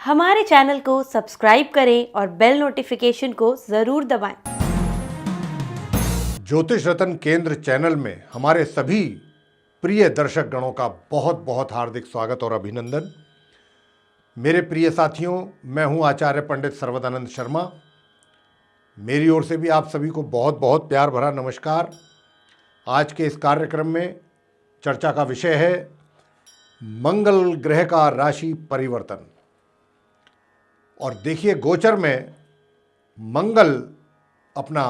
हमारे चैनल को सब्सक्राइब करें और बेल नोटिफिकेशन को ज़रूर दबाएं। ज्योतिष रत्न केंद्र चैनल में हमारे सभी प्रिय दर्शक गणों का बहुत बहुत हार्दिक स्वागत और अभिनंदन। मेरे प्रिय साथियों, मैं हूं आचार्य पंडित सर्वदानंद शर्मा। मेरी ओर से भी आप सभी को बहुत बहुत प्यार भरा नमस्कार। आज के इस कार्यक्रम में चर्चा का विषय है मंगल ग्रह का राशि परिवर्तन। और देखिए, गोचर में मंगल अपना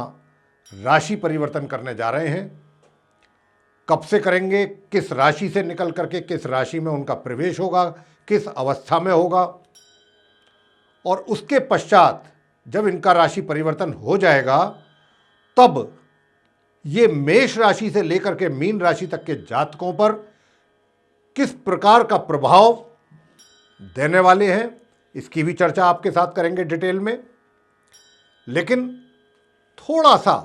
राशि परिवर्तन करने जा रहे हैं। कब से करेंगे, किस राशि से निकल करके किस राशि में उनका प्रवेश होगा, किस अवस्था में होगा, और उसके पश्चात जब इनका राशि परिवर्तन हो जाएगा तब ये मेष राशि से लेकर के मीन राशि तक के जातकों पर किस प्रकार का प्रभाव देने वाले हैं, इसकी भी चर्चा आपके साथ करेंगे डिटेल में। लेकिन थोड़ा सा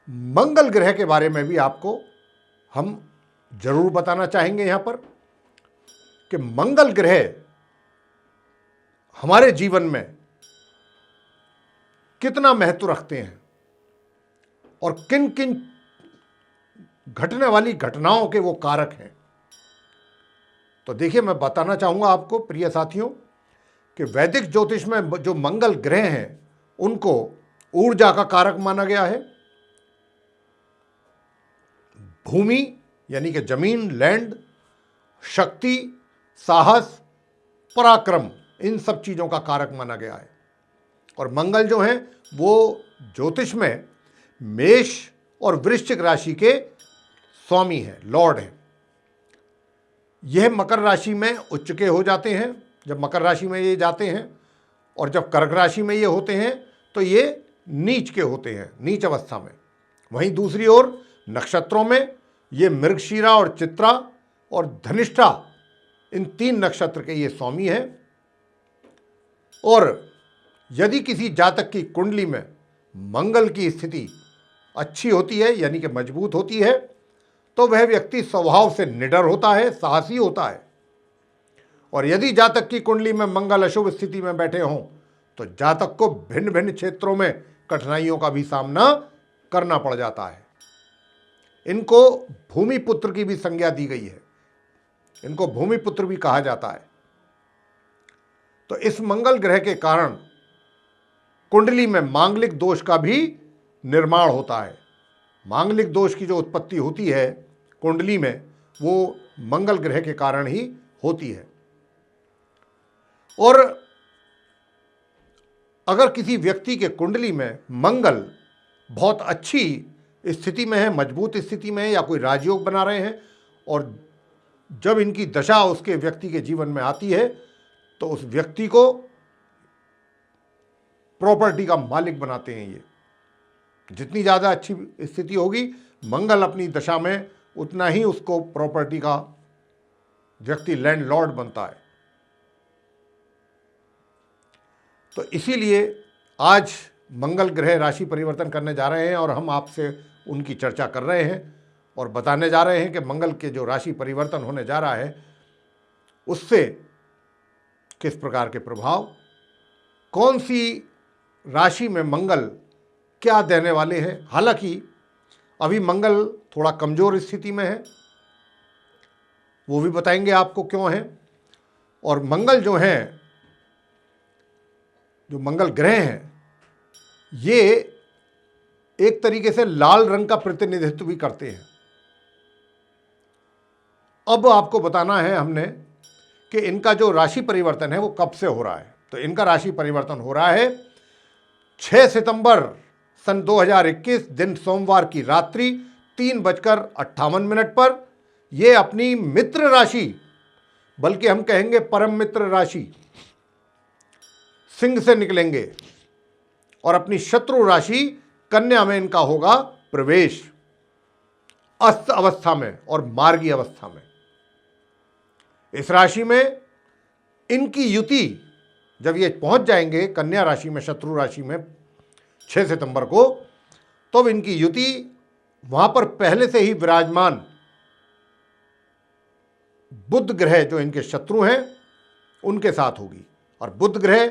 मंगल ग्रह के बारे में भी आपको हम जरूर बताना चाहेंगे यहां पर कि मंगल ग्रह हमारे जीवन में कितना महत्व रखते हैं और किन किन घटने वाली घटनाओं के वो कारक हैं। तो देखिए, मैं बताना चाहूंगा आपको प्रिय साथियों कि वैदिक ज्योतिष में जो मंगल ग्रह हैं उनको ऊर्जा का कारक माना गया है। भूमि यानी कि जमीन, लैंड, शक्ति, साहस, पराक्रम, इन सब चीजों का कारक माना गया है। और मंगल जो है वो ज्योतिष में मेष और वृश्चिक राशि के स्वामी हैं, लॉर्ड हैं। यह मकर राशि में उच्च के हो जाते हैं जब मकर राशि में ये जाते हैं, और जब कर्क राशि में ये होते हैं तो ये नीच के होते हैं, नीच अवस्था में। वहीं दूसरी ओर नक्षत्रों में ये मृगशीरा और चित्रा और धनिष्ठा, इन 3 नक्षत्र के ये स्वामी हैं। और यदि किसी जातक की कुंडली में मंगल की स्थिति अच्छी होती है यानी कि मजबूत होती है तो वह व्यक्ति स्वभाव से निडर होता है, साहसी होता है। और यदि जातक की कुंडली में मंगल अशुभ स्थिति में बैठे हों तो जातक को भिन्न भिन्न क्षेत्रों में कठिनाइयों का भी सामना करना पड़ जाता है। इनको भूमि पुत्र की भी संज्ञा दी गई है, इनको भूमि पुत्र भी कहा जाता है। तो इस मंगल ग्रह के कारण कुंडली में मांगलिक दोष का भी निर्माण होता है। मांगलिक दोष की जो उत्पत्ति होती है कुंडली में, वो मंगल ग्रह के कारण ही होती है। और अगर किसी व्यक्ति के कुंडली में मंगल बहुत अच्छी स्थिति में है, मजबूत स्थिति में है, या कोई राजयोग बना रहे हैं, और जब इनकी दशा उसके व्यक्ति के जीवन में आती है तो उस व्यक्ति को प्रॉपर्टी का मालिक बनाते हैं। ये जितनी ज़्यादा अच्छी स्थिति होगी मंगल अपनी दशा में, उतना ही उसको प्रॉपर्टी का व्यक्ति लैंडलॉर्ड बनता है। तो इसीलिए आज मंगल ग्रह राशि परिवर्तन करने जा रहे हैं और हम आपसे उनकी चर्चा कर रहे हैं और बताने जा रहे हैं कि मंगल के जो राशि परिवर्तन होने जा रहा है उससे किस प्रकार के प्रभाव, कौन सी राशि में मंगल क्या देने वाले हैं। हालांकि अभी मंगल थोड़ा कमजोर स्थिति में है, वो भी बताएंगे आपको क्यों है। और मंगल जो हैं, जो मंगल ग्रह हैं, ये एक तरीके से लाल रंग का प्रतिनिधित्व भी करते हैं। अब आपको बताना है हमने कि इनका जो राशि परिवर्तन है वो कब से हो रहा है। तो इनका राशि परिवर्तन हो रहा है 6 सितंबर सन 2021 दिन सोमवार की रात्रि 3:58 पर। ये अपनी मित्र राशि, बल्कि हम कहेंगे परम मित्र राशि सिंह से निकलेंगे और अपनी शत्रु राशि कन्या में इनका होगा प्रवेश, अस्त अवस्था में और मार्गी अवस्था में। इस राशि में इनकी युति जब ये पहुंच जाएंगे कन्या राशि में, शत्रु राशि में 6 सितंबर को, तो इनकी युति वहां पर पहले से ही विराजमान बुध ग्रह जो इनके शत्रु हैं उनके साथ होगी। और बुध ग्रह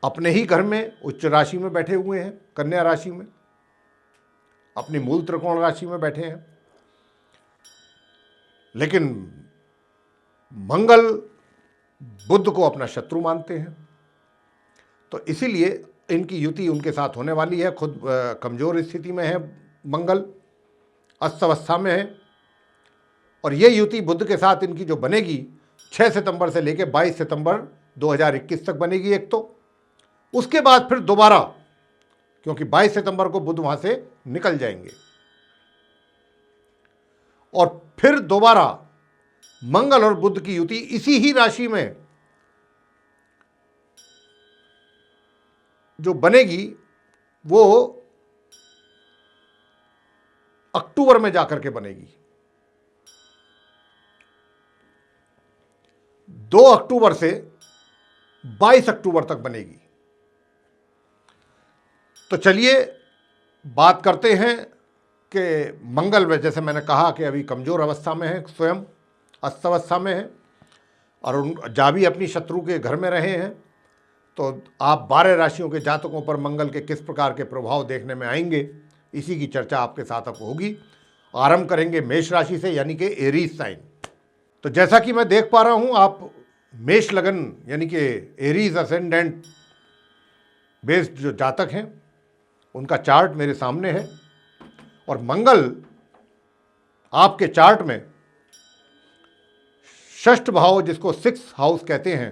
अपने ही घर में उच्च राशि में बैठे हुए हैं, कन्या राशि में, अपनी मूल त्रिकोण राशि में बैठे हैं। लेकिन मंगल बुध को अपना शत्रु मानते हैं, तो इसीलिए इनकी युति उनके साथ होने वाली है। खुद कमजोर स्थिति में है, मंगल अस्त अवस्था में है, और ये युति बुध के साथ इनकी जो बनेगी 6 सितंबर से लेकर 22 सितंबर 2021 तक बनेगी एक तो। उसके बाद फिर दोबारा, क्योंकि 22 सितंबर को बुध वहां से निकल जाएंगे, और फिर दोबारा मंगल और बुध की युति इसी ही राशि में जो बनेगी वो अक्टूबर में जाकर के बनेगी। 2 अक्टूबर से 22 अक्टूबर तक बनेगी। तो चलिए बात करते हैं कि मंगल में, जैसे मैंने कहा कि अभी कमजोर अवस्था में है, स्वयं अस्त अवस्था में है, और जा भी अपनी शत्रु के घर में रहे हैं। तो आप 12 राशियों के जातकों पर मंगल के किस प्रकार के प्रभाव देखने में आएंगे, इसी की चर्चा आपके साथ अब होगी। आरंभ करेंगे मेष राशि से, यानी कि एरीज साइन। तो जैसा कि मैं देख पा रहा हूं, आप मेष लगन यानी कि एरीज असेंडेंट बेस्ड जो जातक हैं उनका चार्ट मेरे सामने है, और मंगल आपके चार्ट में षष्ठ भाव, जिसको 6th हाउस कहते हैं,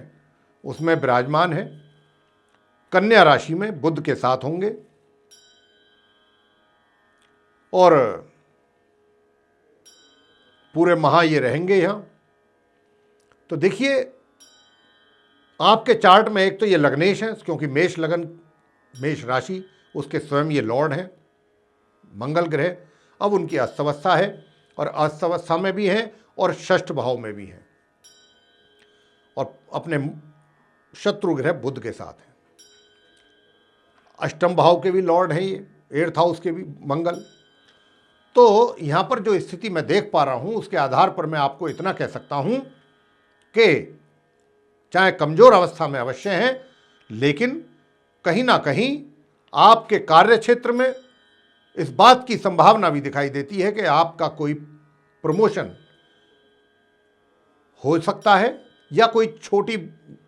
उसमें विराजमान है। कन्या राशि में बुध के साथ होंगे, और पूरे माह ये रहेंगे यहां। तो देखिए, आपके चार्ट में एक तो ये लग्नेश है, क्योंकि मेष लगन, मेष राशि, उसके स्वयं ये लॉर्ड हैं मंगल ग्रह। अब उनकी अस्तवस्था है, और अस्तवस्था में भी हैं और षष्ठ भाव में भी हैं, और अपने शत्रु ग्रह बुध के साथ हैं। अष्टम भाव के भी लॉर्ड हैं ये, 8th हाउस के भी मंगल। तो यहां पर जो स्थिति मैं देख पा रहा हूं, उसके आधार पर मैं आपको इतना कह सकता हूं कि चाहे कमजोर अवस्था में अवश्य हैं, लेकिन कहीं ना कहीं आपके कार्य क्षेत्र में इस बात की संभावना भी दिखाई देती है कि आपका कोई प्रमोशन हो सकता है, या कोई छोटी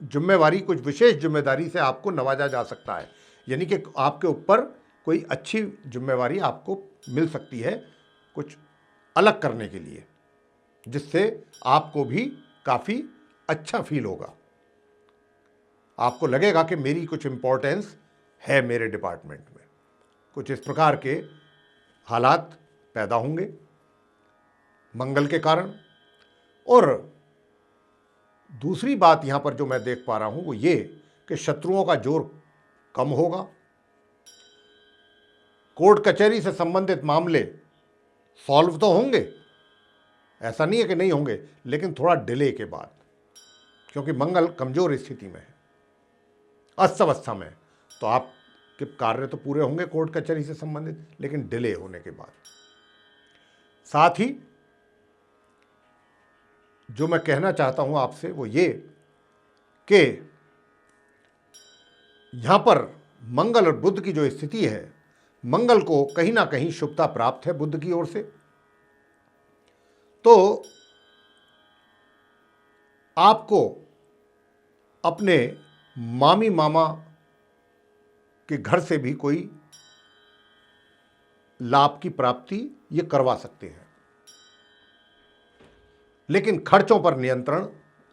जिम्मेवारी, कुछ विशेष जिम्मेदारी से आपको नवाजा जा सकता है। यानी कि आपके ऊपर कोई अच्छी जिम्मेवारी आपको मिल सकती है कुछ अलग करने के लिए, जिससे आपको भी काफ़ी अच्छा फील होगा। आपको लगेगा कि मेरी कुछ इम्पोर्टेंस है मेरे डिपार्टमेंट में। कुछ इस प्रकार के हालात पैदा होंगे मंगल के कारण। और दूसरी बात यहां पर जो मैं देख पा रहा हूं वो ये कि शत्रुओं का जोर कम होगा। कोर्ट कचहरी से संबंधित मामले सॉल्व तो होंगे, ऐसा नहीं है कि नहीं होंगे, लेकिन थोड़ा डिले के बाद, क्योंकि मंगल कमजोर स्थिति में है, अस्त अवस्था में है। तो आपके कार्य तो पूरे होंगे कोर्ट कचहरी से संबंधित, लेकिन डिले होने के बाद। साथ ही जो मैं कहना चाहता हूं आपसे वो ये कि यहां पर मंगल और बुध की जो स्थिति है, मंगल को कहीं ना कहीं शुभता प्राप्त है बुध की ओर से। तो आपको अपने मामी मामा के घर से भी कोई लाभ की प्राप्ति ये करवा सकते हैं, लेकिन खर्चों पर नियंत्रण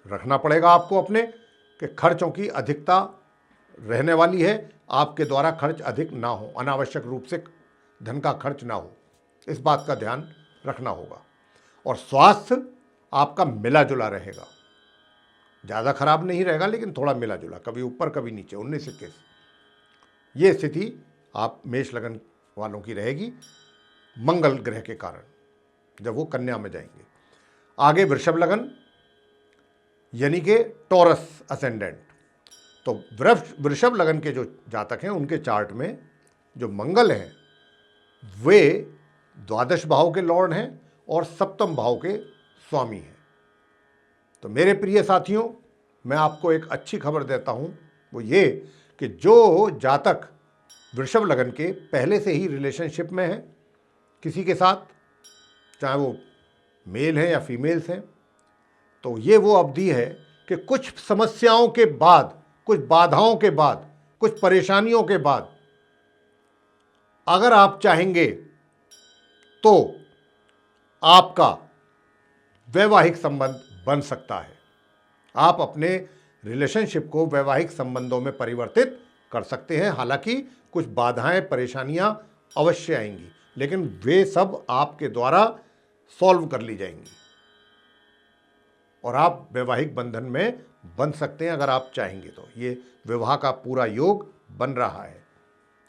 रखना पड़ेगा आपको अपने, कि खर्चों की अधिकता रहने वाली है, आपके द्वारा खर्च अधिक ना हो, अनावश्यक रूप से धन का खर्च ना हो, इस बात का ध्यान रखना होगा। और स्वास्थ्य आपका मिला जुला रहेगा, ज़्यादा खराब नहीं रहेगा, लेकिन थोड़ा मिला जुला, कभी ऊपर कभी नीचे, 19-21, ये स्थिति आप मेष लगन वालों की रहेगी मंगल ग्रह के कारण, जब वो कन्या में जाएंगे। आगे वृषभ लगन यानी कि टॉरस असेंडेंट। तो वृषभ लगन के जो जातक हैं उनके चार्ट में जो मंगल हैं वे द्वादश भाव के लॉर्ड हैं और सप्तम भाव के स्वामी हैं। तो मेरे प्रिय साथियों, मैं आपको एक अच्छी खबर देता हूं, वो ये कि जो जातक वृषभ लगन के पहले से ही रिलेशनशिप में है किसी के साथ, चाहे वो मेल है या फीमेल्स हैं, तो ये वो अवधि है कि कुछ समस्याओं के बाद, कुछ बाधाओं के बाद, कुछ परेशानियों के बाद अगर आप चाहेंगे तो आपका वैवाहिक संबंध बन सकता है। आप अपने रिलेशनशिप को वैवाहिक संबंधों में परिवर्तित कर सकते हैं। हालांकि कुछ बाधाएं, परेशानियां अवश्य आएंगी, लेकिन वे सब आपके द्वारा सॉल्व कर ली जाएंगी और आप वैवाहिक बंधन में बन सकते हैं अगर आप चाहेंगे तो। ये विवाह का पूरा योग बन रहा है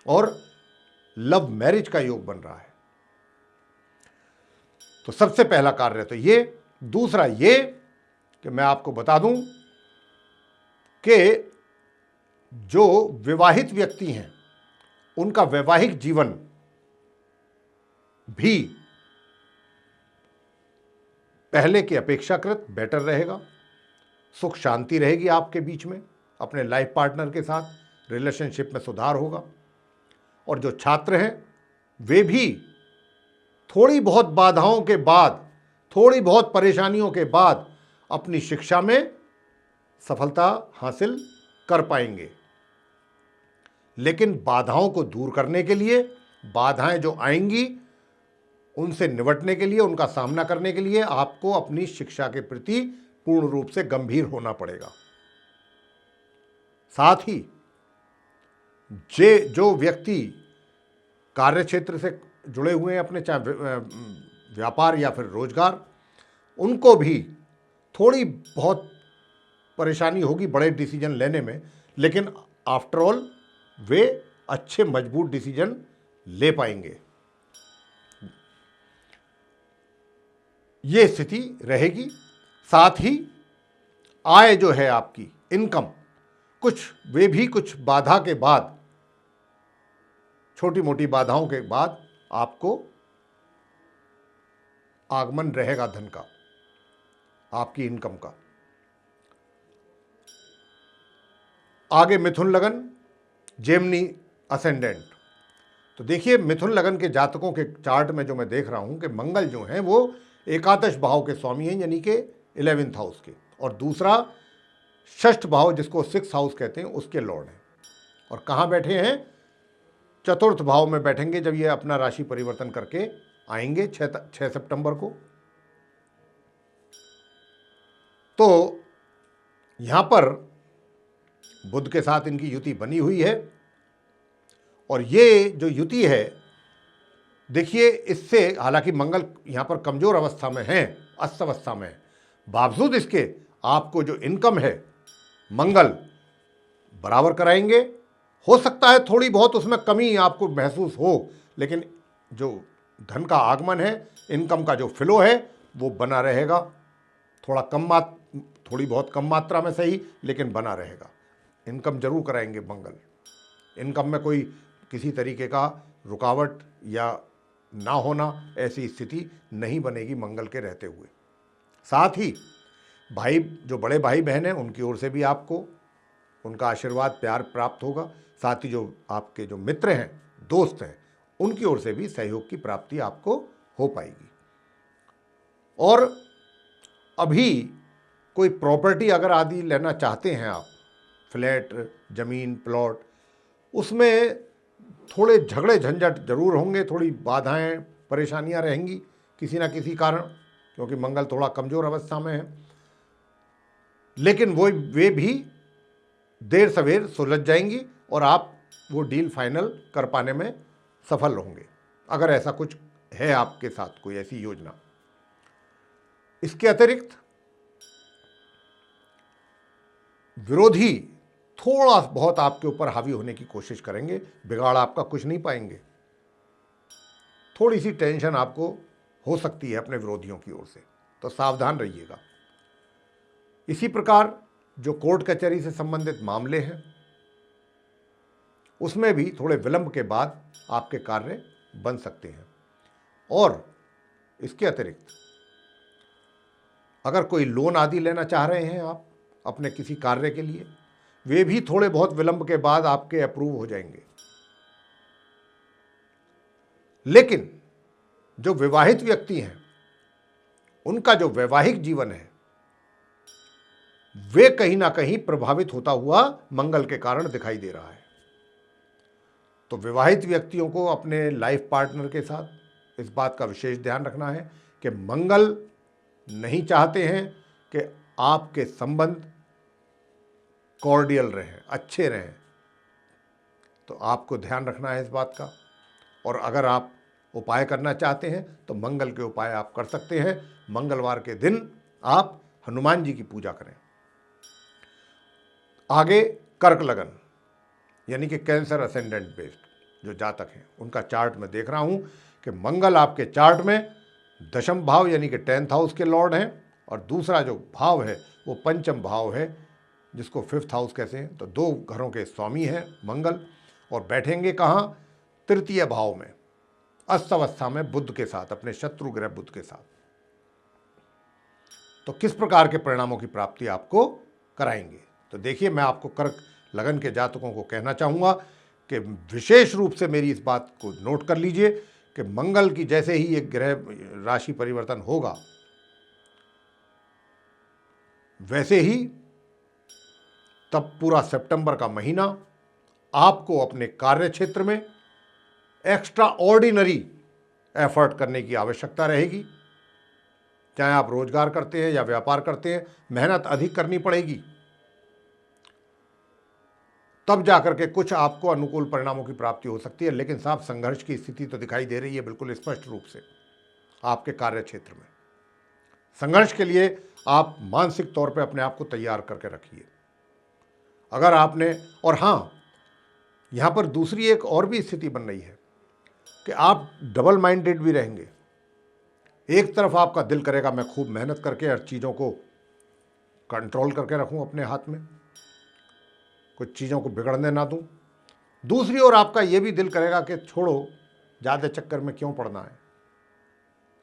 और लव मैरिज का योग बन रहा है। तो सबसे पहला कार्य तो ये। दूसरा ये कि मैं आपको बता दूं कि जो विवाहित व्यक्ति हैं उनका वैवाहिक जीवन भी पहले की अपेक्षाकृत बेटर रहेगा। सुख शांति रहेगी आपके बीच में, अपने लाइफ पार्टनर के साथ रिलेशनशिप में सुधार होगा। और जो छात्र हैं वे भी थोड़ी बहुत बाधाओं के बाद, थोड़ी बहुत परेशानियों के बाद अपनी शिक्षा में सफलता हासिल कर पाएंगे। लेकिन बाधाओं को दूर करने के लिए, बाधाएं जो आएंगी उनसे निपटने के लिए, उनका सामना करने के लिए आपको अपनी शिक्षा के प्रति पूर्ण रूप से गंभीर होना पड़ेगा। साथ ही जो व्यक्ति कार्य क्षेत्र से जुड़े हुए हैं अपने, चाहे व्यापार या फिर रोजगार, उनको भी थोड़ी बहुत परेशानी होगी बड़े डिसीजन लेने में, लेकिन आफ्टर ऑल वे अच्छे मजबूत डिसीजन ले पाएंगे। ये स्थिति रहेगी। साथ ही आय जो है आपकी, इनकम, वे भी कुछ बाधा के बाद, छोटी मोटी बाधाओं के बाद आपको आगमन रहेगा धन का, आपकी इनकम का। आगे मिथुन लगन, जेमिनी असेंडेंट। तो देखिए मिथुन लगन के जातकों के चार्ट में जो मैं देख रहा हूं कि मंगल जो हैं वो एकादश भाव के स्वामी हैं, यानी कि 11th हाउस के, और दूसरा षष्ठ भाव जिसको 6th हाउस कहते हैं उसके लॉर्ड हैं। और कहाँ बैठे हैं? चतुर्थ भाव में बैठेंगे जब ये अपना राशि परिवर्तन करके आएंगे 6 सितंबर को। तो यहां पर बुध के साथ इनकी युति बनी हुई है और ये जो युति है, देखिए इससे, हालांकि मंगल यहां पर कमजोर अवस्था में है, अस्त अवस्था में है, बावजूद इसके आपको जो इनकम है मंगल बराबर कराएंगे। हो सकता है थोड़ी बहुत उसमें कमी आपको महसूस हो, लेकिन जो धन का आगमन है, इनकम का जो फ्लो है वो बना रहेगा। थोड़ी बहुत कम मात्रा में सही, लेकिन बना रहेगा। इनकम जरूर कराएंगे मंगल। इनकम में कोई किसी तरीके का रुकावट या ना होना, ऐसी स्थिति नहीं बनेगी मंगल के रहते हुए। साथ ही भाई, जो बड़े भाई बहन हैं उनकी ओर से भी आपको उनका आशीर्वाद, प्यार प्राप्त होगा। साथ ही जो आपके जो मित्र हैं, दोस्त हैं, उनकी ओर से भी सहयोग की प्राप्ति आपको हो पाएगी। और अभी कोई प्रॉपर्टी अगर आदि लेना चाहते हैं आप, फ्लैट, जमीन, प्लॉट, उसमें थोड़े झगड़े झंझट जरूर होंगे, थोड़ी बाधाएं, परेशानियां रहेंगी किसी ना किसी कारण, क्योंकि मंगल थोड़ा कमजोर अवस्था में है। लेकिन वे भी देर सवेर सुलझ जाएंगी और आप वो डील फाइनल कर पाने में सफल होंगे, अगर ऐसा कुछ है आपके साथ, कोई ऐसी योजना। इसके अतिरिक्त विरोधी थोड़ा बहुत आपके ऊपर हावी होने की कोशिश करेंगे, बिगाड़ आपका कुछ नहीं पाएंगे। थोड़ी सी टेंशन आपको हो सकती है अपने विरोधियों की ओर से, तो सावधान रहिएगा। इसी प्रकार जो कोर्ट कचहरी से संबंधित मामले हैं उसमें भी थोड़े विलंब के बाद आपके कार्य बन सकते हैं। और इसके अतिरिक्त अगर कोई लोन आदि लेना चाह रहे हैं आप अपने किसी कार्य के लिए, वे भी थोड़े बहुत विलंब के बाद आपके अप्रूव हो जाएंगे। लेकिन जो विवाहित व्यक्ति हैं, उनका जो वैवाहिक जीवन है वे कहीं ना कहीं प्रभावित होता हुआ मंगल के कारण दिखाई दे रहा है। तो विवाहित व्यक्तियों को अपने लाइफ पार्टनर के साथ इस बात का विशेष ध्यान रखना है कि मंगल नहीं चाहते हैं कि आपके संबंध कॉर्डियल रहें, अच्छे रहें। तो आपको ध्यान रखना है इस बात का। और अगर आप उपाय करना चाहते हैं तो मंगल के उपाय आप कर सकते हैं। मंगलवार के दिन आप हनुमान जी की पूजा करें। आगे कर्क लगन यानी कि कैंसर असेंडेंट बेस्ड जो जातक हैं, उनका चार्ट में देख रहा हूं कि मंगल आपके चार्ट में दशम भाव यानी कि 10th हाउस के लॉर्ड हैं, और दूसरा जो भाव है वो पंचम भाव है जिसको 5th हाउस कहते हैं। तो 2 घरों के स्वामी हैं मंगल, और बैठेंगे कहाँ? तृतीय भाव में, अस्त अवस्था में बुध के साथ, अपने शत्रु ग्रह बुध के साथ। तो किस प्रकार के परिणामों की प्राप्ति आपको कराएंगे? तो देखिए, मैं आपको कर्क लगन के जातकों को कहना चाहूँगा कि विशेष रूप से मेरी इस बात को नोट कर लीजिए कि मंगल की जैसे ही एक ग्रह राशि परिवर्तन होगा, वैसे ही तब पूरा सितंबर का महीना आपको अपने कार्य क्षेत्र में एक्स्ट्रा ऑर्डिनरी एफर्ट करने की आवश्यकता रहेगी। चाहे आप रोजगार करते हैं या व्यापार करते हैं, मेहनत अधिक करनी पड़ेगी, तब जाकर के कुछ आपको अनुकूल परिणामों की प्राप्ति हो सकती है। लेकिन साफ संघर्ष की स्थिति तो दिखाई दे रही है बिल्कुल स्पष्ट रूप से आपके कार्य क्षेत्र में। संघर्ष के लिए आप मानसिक तौर पे अपने आप को तैयार करके रखिए। अगर आपने, और हाँ, यहाँ पर दूसरी एक और भी स्थिति बन रही है कि आप डबल माइंडेड भी रहेंगे। एक तरफ आपका दिल करेगा मैं खूब मेहनत करके हर चीज़ों को कंट्रोल करके रखूं अपने हाथ में, कुछ चीज़ों को बिगड़ने ना दूं। दूसरी ओर आपका ये भी दिल करेगा कि छोड़ो, ज़्यादा चक्कर में क्यों पड़ना है।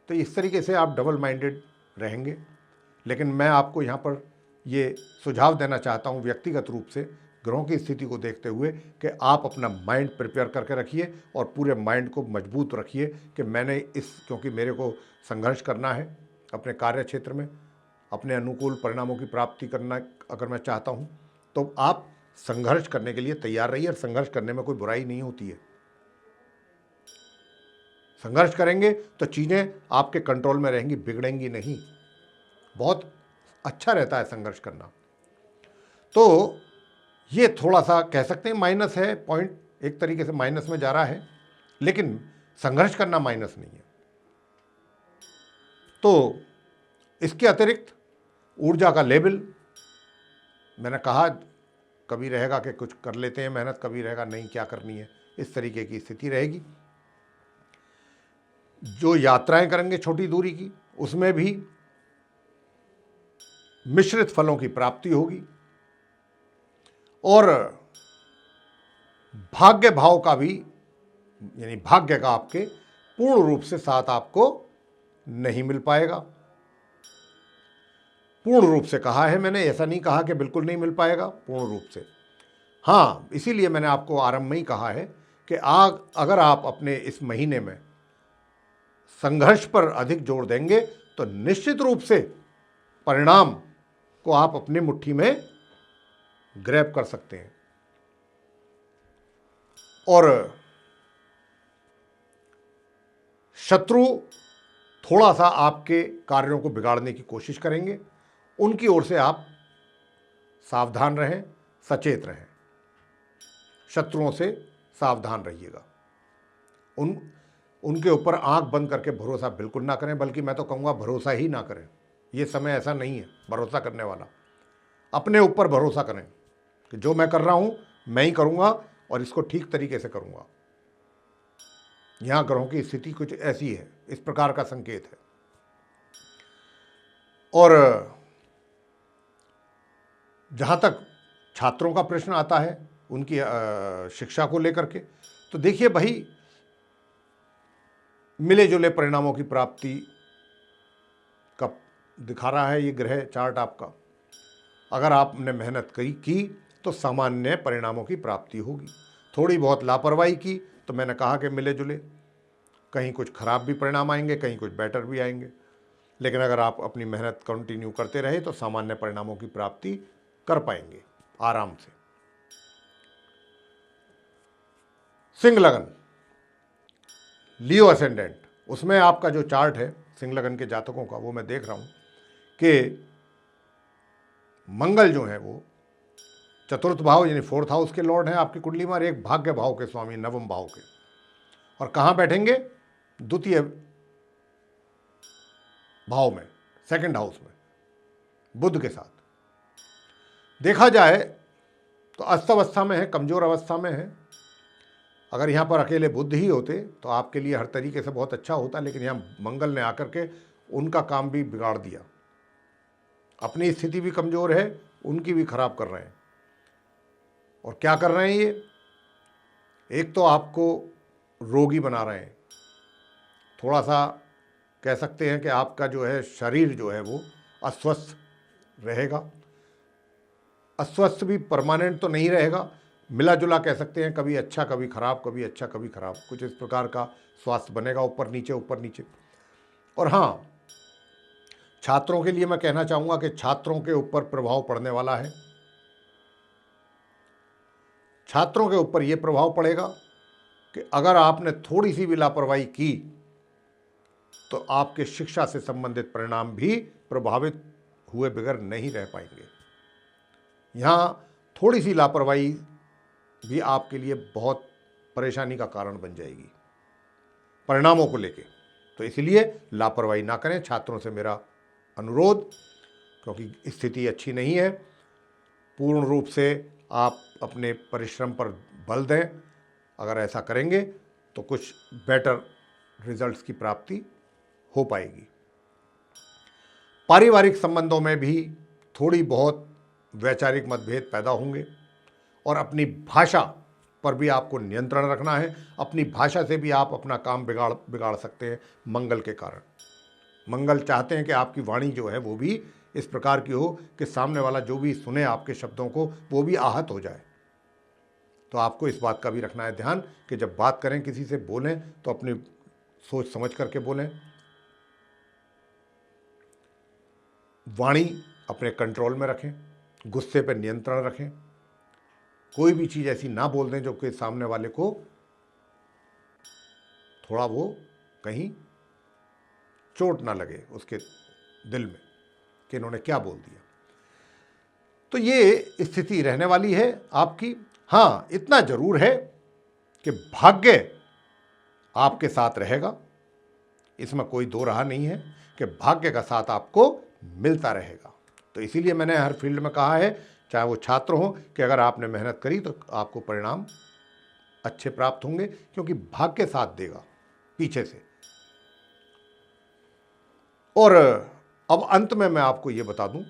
तो इस तरीके से आप डबल माइंडेड रहेंगे। लेकिन मैं आपको यहाँ पर ये सुझाव देना चाहता हूँ व्यक्तिगत रूप से, ग्रहों की स्थिति को देखते हुए, कि आप अपना माइंड प्रिपेयर करके रखिए और पूरे माइंड को मजबूत रखिए कि मैंने क्योंकि मेरे को संघर्ष करना है अपने कार्य क्षेत्र में, अपने अनुकूल परिणामों की प्राप्ति करना अगर मैं चाहता हूँ, तो आप संघर्ष करने के लिए तैयार रहिए। और संघर्ष करने में कोई बुराई नहीं होती है। संघर्ष करेंगे तो चीज़ें आपके कंट्रोल में रहेंगी, बिगड़ेंगी नहीं। बहुत अच्छा रहता है संघर्ष करना। तो ये थोड़ा सा कह सकते हैं माइनस है, पॉइंट एक तरीके से माइनस में जा रहा है, लेकिन संघर्ष करना माइनस नहीं है। तो इसके अतिरिक्त ऊर्जा का लेवल, मैंने कहा, कभी रहेगा कि कुछ कर लेते हैं मेहनत, कभी रहेगा नहीं क्या करनी है, इस तरीके की स्थिति रहेगी। जो यात्राएं करेंगे छोटी दूरी की, उसमें भी मिश्रित फलों की प्राप्ति होगी। और भाग्य भाव का भी, यानी भाग्य का आपके पूर्ण रूप से साथ आपको नहीं मिल पाएगा। पूर्ण रूप से कहा है मैंने, ऐसा नहीं कहा कि बिल्कुल नहीं मिल पाएगा, पूर्ण रूप से। हाँ, इसीलिए मैंने आपको आरंभ में ही कहा है कि अगर आप अपने इस महीने में संघर्ष पर अधिक जोर देंगे तो निश्चित रूप से परिणाम को आप अपनी मुट्ठी में ग्रैब कर सकते हैं। और शत्रु थोड़ा सा आपके कार्यों को बिगाड़ने की कोशिश करेंगे, उनकी ओर से आप सावधान रहें, सचेत रहें। शत्रुओं से सावधान रहिएगा। उनके ऊपर आंख बंद करके भरोसा बिल्कुल ना करें, बल्कि मैं तो कहूँगा भरोसा ही ना करें। ये समय ऐसा नहीं है भरोसा करने वाला। अपने ऊपर भरोसा करें कि जो मैं कर रहा हूँ मैं ही करूँगा और इसको ठीक तरीके से करूँगा। यहाँ ग्रहों की स्थिति कुछ ऐसी है, इस प्रकार का संकेत है। और जहाँ तक छात्रों का प्रश्न आता है उनकी शिक्षा को लेकर के, तो देखिए भाई, मिले जुले परिणामों की प्राप्ति का दिखा रहा है ये ग्रह चार्ट आपका। अगर आपने मेहनत की तो सामान्य परिणामों की प्राप्ति होगी। थोड़ी बहुत लापरवाही की तो मैंने कहा कि मिले जुले, कहीं कुछ खराब भी परिणाम आएंगे, कहीं कुछ बेटर भी आएंगे। लेकिन अगर आप अपनी मेहनत कंटिन्यू करते रहे तो सामान्य परिणामों की प्राप्ति कर पाएंगे आराम से। सिंह लगन, लियो असेंडेंट, उसमें आपका जो चार्ट है सिंह लगन के जातकों का, वो मैं देख रहा हूं कि मंगल जो है वो चतुर्थ भाव यानी फोर्थ हाउस के लॉर्ड हैं आपकी कुंडली में, और एक भाग्य भाव के स्वामी नवम भाव के। और कहां बैठेंगे? द्वितीय भाव में, सेकंड हाउस में, बुध के साथ। देखा जाए तो अस्तवस्था में है, कमजोर अवस्था में है। अगर यहाँ पर अकेले बुध ही होते तो आपके लिए हर तरीके से बहुत अच्छा होता, लेकिन यहाँ मंगल ने आकर के उनका काम भी बिगाड़ दिया। अपनी स्थिति भी कमजोर है, उनकी भी खराब कर रहे हैं। और क्या कर रहे हैं ये? एक तो आपको रोगी बना रहे हैं, थोड़ा सा कह सकते हैं कि आपका जो है शरीर जो है वो अस्वस्थ रहेगा। अस्वस्थ भी परमानेंट तो नहीं रहेगा, मिला जुला कह सकते हैं, कभी अच्छा कभी खराब, कभी अच्छा कभी खराब, कुछ इस प्रकार का स्वास्थ्य बनेगा, ऊपर नीचे ऊपर नीचे। और हाँ, छात्रों के लिए मैं कहना चाहूँगा कि छात्रों के ऊपर प्रभाव पड़ने वाला है। छात्रों के ऊपर यह प्रभाव पड़ेगा कि अगर आपने थोड़ी सी भी लापरवाही की तो आपके शिक्षा से संबंधित परिणाम भी प्रभावित हुए बगैर नहीं रह पाएंगे। यहाँ थोड़ी सी लापरवाही भी आपके लिए बहुत परेशानी का कारण बन जाएगी परिणामों को लेके। तो इसलिए लापरवाही ना करें, छात्रों से मेरा अनुरोध, क्योंकि स्थिति अच्छी नहीं है। पूर्ण रूप से आप अपने परिश्रम पर बल दें। अगर ऐसा करेंगे तो कुछ बेटर रिजल्ट्स की प्राप्ति हो पाएगी। पारिवारिक संबंधों में भी थोड़ी बहुत वैचारिक मतभेद पैदा होंगे, और अपनी भाषा पर भी आपको नियंत्रण रखना है। अपनी भाषा से भी आप अपना काम बिगाड़ सकते हैं मंगल के कारण। मंगल चाहते हैं कि आपकी वाणी जो है वो भी इस प्रकार की हो कि सामने वाला जो भी सुने आपके शब्दों को वो भी आहत हो जाए। तो आपको इस बात का भी रखना है ध्यान कि जब बात करें, किसी से बोलें, तो अपनी सोच समझ करके बोलें। वाणी अपने कंट्रोल में रखें, गुस्से पर नियंत्रण रखें। कोई भी चीज़ ऐसी ना बोल दें जो कि सामने वाले को थोड़ा वो कहीं चोट ना लगे उसके दिल में कि इन्होंने क्या बोल दिया। तो ये स्थिति रहने वाली है आपकी। हाँ, इतना जरूर है कि भाग्य आपके साथ रहेगा, इसमें कोई दो राह नहीं है कि भाग्य का साथ आपको मिलता रहेगा। तो इसीलिए मैंने हर फील्ड में कहा है, चाहे वो छात्र हो, कि अगर आपने मेहनत करी तो आपको परिणाम अच्छे प्राप्त होंगे, क्योंकि भाग्य साथ देगा पीछे से। और अब अंत में मैं आपको ये बता दूं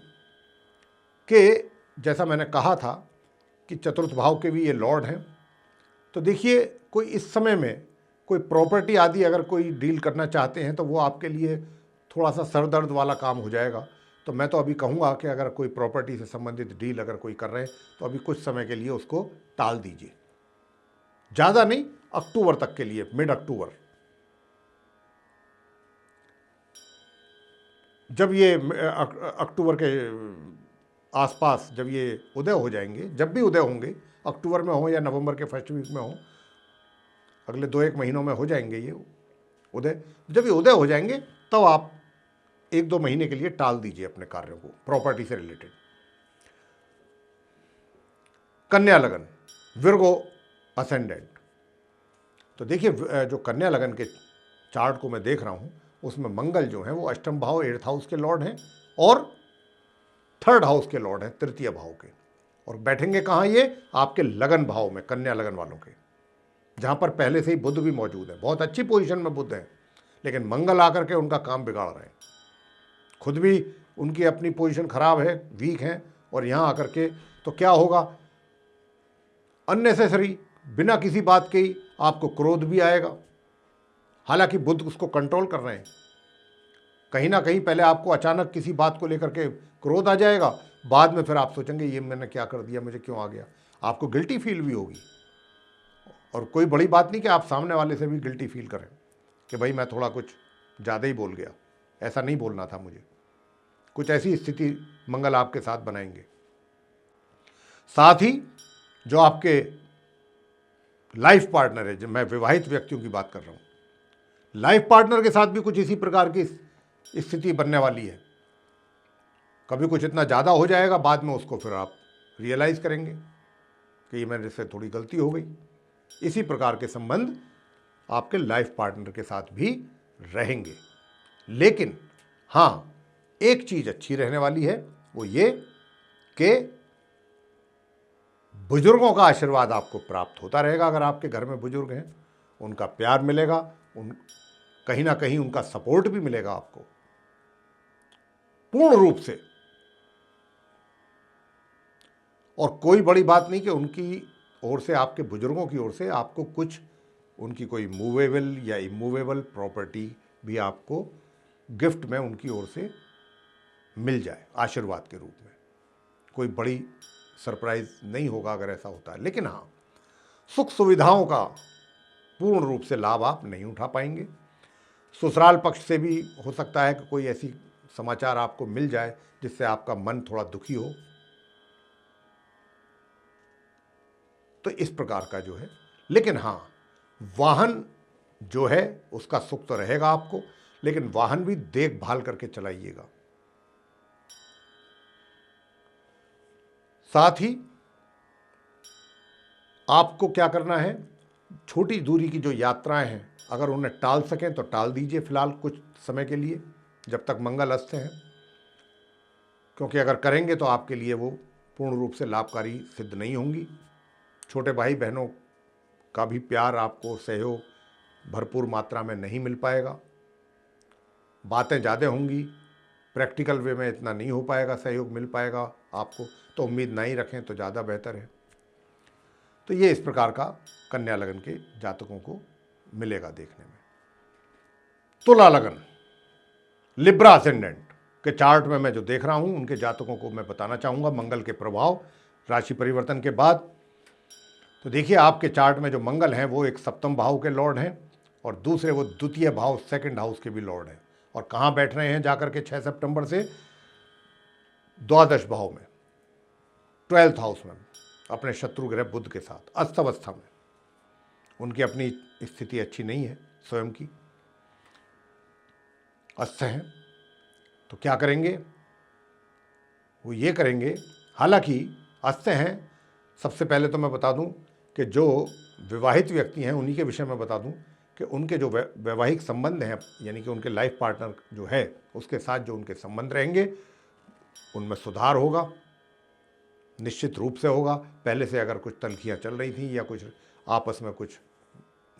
कि जैसा मैंने कहा था कि चतुर्थ भाव के भी ये लॉर्ड हैं। तो देखिए, कोई इस समय में कोई प्रॉपर्टी आदि अगर कोई डील करना चाहते हैं तो वो आपके लिए थोड़ा सा सरदर्द वाला काम हो जाएगा। तो मैं तो अभी कहूँगा कि अगर कोई प्रॉपर्टी से संबंधित डील अगर कोई कर रहे हैं तो अभी कुछ समय के लिए उसको टाल दीजिए, ज़्यादा नहीं, अक्टूबर तक के लिए, मिड अक्टूबर। जब ये अक्टूबर के आसपास जब ये उदय हो जाएंगे, जब भी उदय होंगे, अक्टूबर में हो या नवंबर के फर्स्ट वीक में हो, अगले 2-1 महीनों में हो जाएंगे ये उदय। जब ये उदय हो जाएंगे तब आप 1-2 महीने के लिए टाल दीजिए अपने कार्यों को प्रॉपर्टी से रिलेटेड। कन्या लगन, विर्गो असेंडेंट। तो देखिए, जो कन्या लगन के चार्ट को मैं देख रहा हूं, उसमें मंगल जो है वो अष्टम भाव 8th हाउस के लॉर्ड हैं और 3rd हाउस के लॉर्ड हैं, तृतीय भाव के। और बैठेंगे कहाँ? ये आपके लगन भाव में, कन्या लगन वालों के, जहाँ पर पहले से ही बुध भी मौजूद है। बहुत अच्छी पोजीशन में बुध है, लेकिन मंगल आकर के उनका काम बिगाड़ रहे हैं। खुद भी उनकी अपनी पोजीशन खराब है, वीक है, और यहाँ आकर के तो क्या होगा, अननेसेसरी, बिना किसी बात के ही आपको क्रोध भी आएगा। हालांकि बुध उसको कंट्रोल कर रहे हैं। कहीं ना कहीं पहले आपको अचानक किसी बात को लेकर के क्रोध आ जाएगा, बाद में फिर आप सोचेंगे ये मैंने क्या कर दिया, मुझे क्यों आ गया। आपको गिल्टी फील भी होगी। और कोई बड़ी बात नहीं कि आप सामने वाले से भी गिल्टी फील करें कि भाई मैं थोड़ा कुछ ज़्यादा ही बोल गया, ऐसा नहीं बोलना था मुझे। कुछ ऐसी स्थिति मंगल आपके साथ बनाएंगे। साथ ही जो आपके लाइफ पार्टनर है, जब मैं विवाहित व्यक्तियों की बात कर रहा हूँ, लाइफ पार्टनर के साथ भी कुछ इसी प्रकार की स्थिति बनने वाली है। कभी कुछ इतना ज़्यादा हो जाएगा, बाद में उसको फिर आप रियलाइज़ करेंगे कि ये मेरे से थोड़ी गलती हो गई। इसी प्रकार के संबंध आपके लाइफ पार्टनर के साथ भी रहेंगे। लेकिन हाँ, एक चीज़ अच्छी रहने वाली है, वो ये कि बुजुर्गों का आशीर्वाद आपको प्राप्त होता रहेगा। अगर आपके घर में बुजुर्ग हैं, उनका प्यार मिलेगा, कहीं ना कहीं उनका सपोर्ट भी मिलेगा आपको पूर्ण रूप से। और कोई बड़ी बात नहीं कि उनकी ओर से, आपके बुजुर्गों की ओर से आपको कुछ उनकी कोई मूवेबल या इमूवेबल प्रॉपर्टी भी आपको गिफ्ट में उनकी ओर से मिल जाए आशीर्वाद के रूप में। कोई बड़ी सरप्राइज नहीं होगा अगर ऐसा होता है। लेकिन हाँ, सुख सुविधाओं का पूर्ण रूप से लाभ आप नहीं उठा पाएंगे। ससुराल पक्ष से भी हो सकता है कि कोई ऐसी समाचार आपको मिल जाए जिससे आपका मन थोड़ा दुखी हो। तो इस प्रकार का जो है, लेकिन हाँ, वाहन जो है उसका सुख तो रहेगा आपको, लेकिन वाहन भी देखभाल करके चलाइएगा। साथ ही आपको क्या करना है, छोटी दूरी की जो यात्राएं हैं, अगर उन्हें टाल सकें तो टाल दीजिए फिलहाल कुछ समय के लिए, जब तक मंगल अस्त हैं। क्योंकि अगर करेंगे तो आपके लिए वो पूर्ण रूप से लाभकारी सिद्ध नहीं होंगी। छोटे भाई बहनों का भी प्यार, आपको सहयोग भरपूर मात्रा में नहीं मिल पाएगा। बातें ज़्यादा होंगी, प्रैक्टिकल वे में इतना नहीं हो पाएगा, सहयोग मिल पाएगा आपको। तो उम्मीद नहीं रखें तो ज़्यादा बेहतर है। तो ये इस प्रकार का कन्या लगन के जातकों को मिलेगा देखने में। तुला लगन, लिब्रा असेंडेंट के चार्ट में मैं जो देख रहा हूँ, उनके जातकों को मैं बताना चाहूँगा मंगल के प्रभाव राशि परिवर्तन के बाद। तो देखिए, आपके चार्ट में जो मंगल हैं वो एक सप्तम भाव के लॉर्ड हैं और दूसरे वो द्वितीय भाव, सेकंड हाउस के भी लॉर्ड हैं। और कहाँ बैठ रहे हैं जाकर के 6 सितंबर से? द्वादश भाव में, 12th हाउस में, अपने शत्रु ग्रह बुध के साथ अस्त अवस्था में। उनकी अपनी स्थिति अच्छी नहीं है, स्वयं की अस्त हैं। तो क्या करेंगे? वो ये करेंगे, हालांकि अस्त हैं। सबसे पहले तो मैं बता दूं कि जो विवाहित व्यक्ति हैं उन्हीं के विषय में बता दूं कि उनके जो वैवाहिक संबंध हैं, यानी कि उनके लाइफ पार्टनर जो है उसके साथ जो उनके संबंध रहेंगे, उनमें सुधार होगा, निश्चित रूप से होगा। पहले से अगर कुछ तल्खियाँ चल रही थी या कुछ आपस में कुछ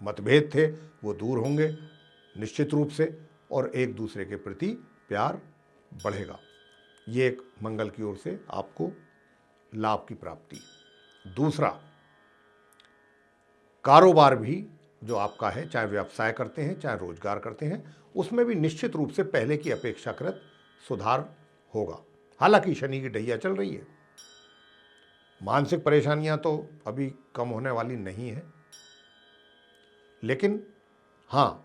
मतभेद थे, वो दूर होंगे निश्चित रूप से, और एक दूसरे के प्रति प्यार बढ़ेगा। ये एक मंगल की ओर से आपको लाभ की प्राप्ति। दूसरा, कारोबार भी जो आपका है, चाहे व्यवसाय करते हैं चाहे रोजगार करते हैं, उसमें भी निश्चित रूप से पहले की अपेक्षाकृत सुधार होगा। हालांकि शनि की ढैया चल रही है, मानसिक परेशानियां तो अभी कम होने वाली नहीं है, लेकिन हाँ,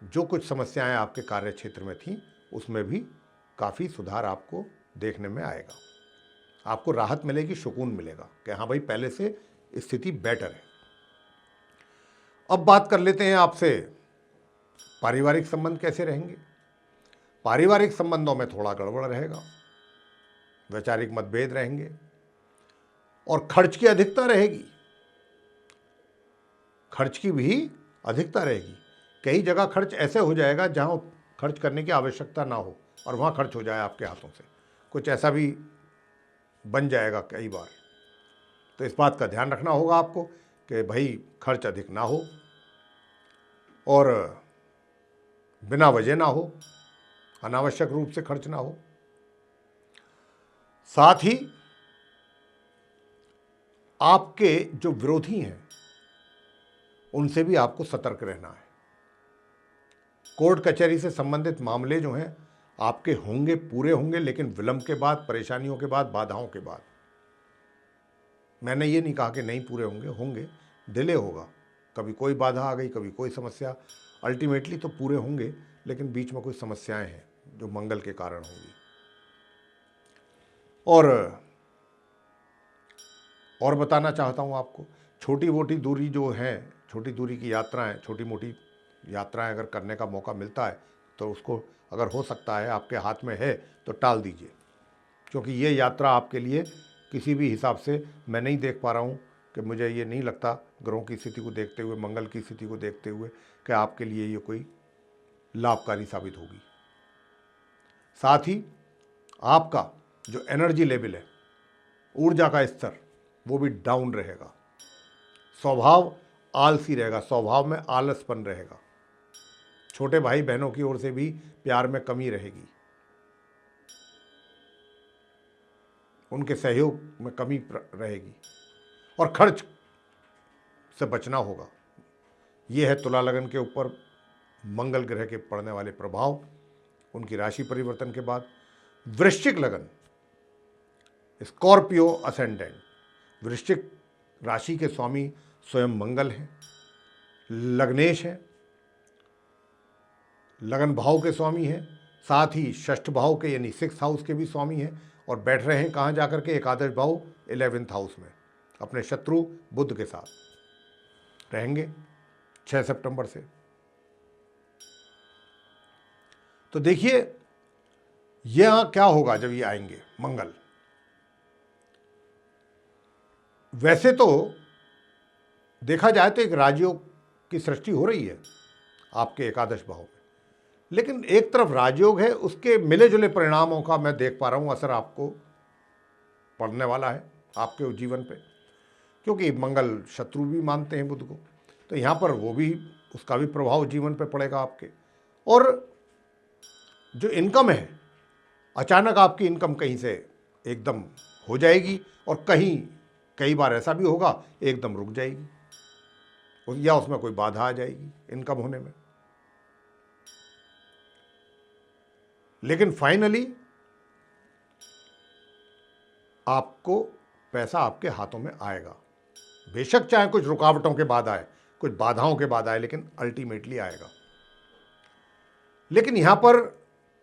जो कुछ समस्याएं आपके कार्य क्षेत्र में थी उसमें भी काफ़ी सुधार आपको देखने में आएगा। आपको राहत मिलेगी, सुकून मिलेगा कि हाँ भाई, पहले से स्थिति बेटर है। अब बात कर लेते हैं आपसे, पारिवारिक संबंध कैसे रहेंगे। पारिवारिक संबंधों में थोड़ा गड़बड़ रहेगा, वैचारिक मतभेद रहेंगे और खर्च की अधिकता रहेगी। खर्च की भी अधिकता रहेगी। कई जगह खर्च ऐसे हो जाएगा जहां खर्च करने की आवश्यकता ना हो और वहां खर्च हो जाए आपके हाथों से, कुछ ऐसा भी बन जाएगा कई बार। तो इस बात का ध्यान रखना होगा आपको कि भाई खर्च अधिक ना हो और बिना वजह ना हो, अनावश्यक रूप से खर्च ना हो। साथ ही आपके जो विरोधी हैं उनसे भी आपको सतर्क रहना है। कोर्ट कचहरी से संबंधित मामले जो हैं आपके होंगे, पूरे होंगे, लेकिन विलंब के बाद, परेशानियों के बाद, बाधाओं के बाद। मैंने ये नहीं कहा कि नहीं पूरे होंगे, होंगे, डिले होगा, कभी कोई बाधा आ गई, कभी कोई समस्या, अल्टीमेटली तो पूरे होंगे, लेकिन बीच में कुछ समस्याएं हैं जो मंगल के कारण होंगी। और बताना चाहता हूँ आपको, छोटी मोटी दूरी जो है, छोटी दूरी की यात्राएं, छोटी मोटी यात्राएं अगर करने का मौका मिलता है तो उसको, अगर हो सकता है, आपके हाथ में है तो टाल दीजिए, क्योंकि ये यात्रा आपके लिए किसी भी हिसाब से मैं नहीं देख पा रहा हूँ कि, मुझे ये नहीं लगता ग्रहों की स्थिति को देखते हुए, मंगल की स्थिति को देखते हुए, कि आपके लिए ये कोई लाभकारी साबित होगी। साथ ही आपका जो एनर्जी लेवल है, ऊर्जा का स्तर, वो भी डाउन रहेगा। स्वभाव आलसी रहेगा, स्वभाव में आलसपन रहेगा। छोटे भाई बहनों की ओर से भी प्यार में कमी रहेगी, उनके सहयोग में कमी रहेगी, और खर्च से बचना होगा। यह है तुला लगन के ऊपर मंगल ग्रह के पड़ने वाले प्रभाव, उनकी राशि परिवर्तन के बाद। वृश्चिक लगन, स्कॉर्पियो असेंडेंट, वृश्चिक राशि के स्वामी स्वयं मंगल हैं, लग्नेश हैं, लगन भाव के स्वामी हैं, साथ ही षष्ठ भाव के यानी 6th हाउस के भी स्वामी हैं, और बैठ रहे हैं कहाँ जाकर के, एकादश भाव 11th हाउस में, अपने शत्रु बुध के साथ रहेंगे 6 सितंबर से। तो देखिए यह क्या होगा जब ये आएंगे मंगल। वैसे तो देखा जाए तो एक राजयोग की सृष्टि हो रही है आपके एकादश भाव में, लेकिन एक तरफ राजयोग है, उसके मिले जुले परिणामों का मैं देख पा रहा हूं असर आपको पड़ने वाला है आपके जीवन पे, क्योंकि मंगल शत्रु भी मानते हैं बुध को, तो यहाँ पर वो भी, उसका भी प्रभाव जीवन पे पड़ेगा आपके। और जो इनकम है, अचानक आपकी इनकम कहीं से एकदम हो जाएगी, और कई बार ऐसा भी होगा एकदम रुक जाएगी, या उसमें कोई बाधा आ जाएगी इनकम होने में। लेकिन फाइनली आपको पैसा आपके हाथों में आएगा, बेशक चाहे कुछ रुकावटों के बाद आए, कुछ बाधाओं के बाद आए, लेकिन अल्टीमेटली आएगा। लेकिन यहां पर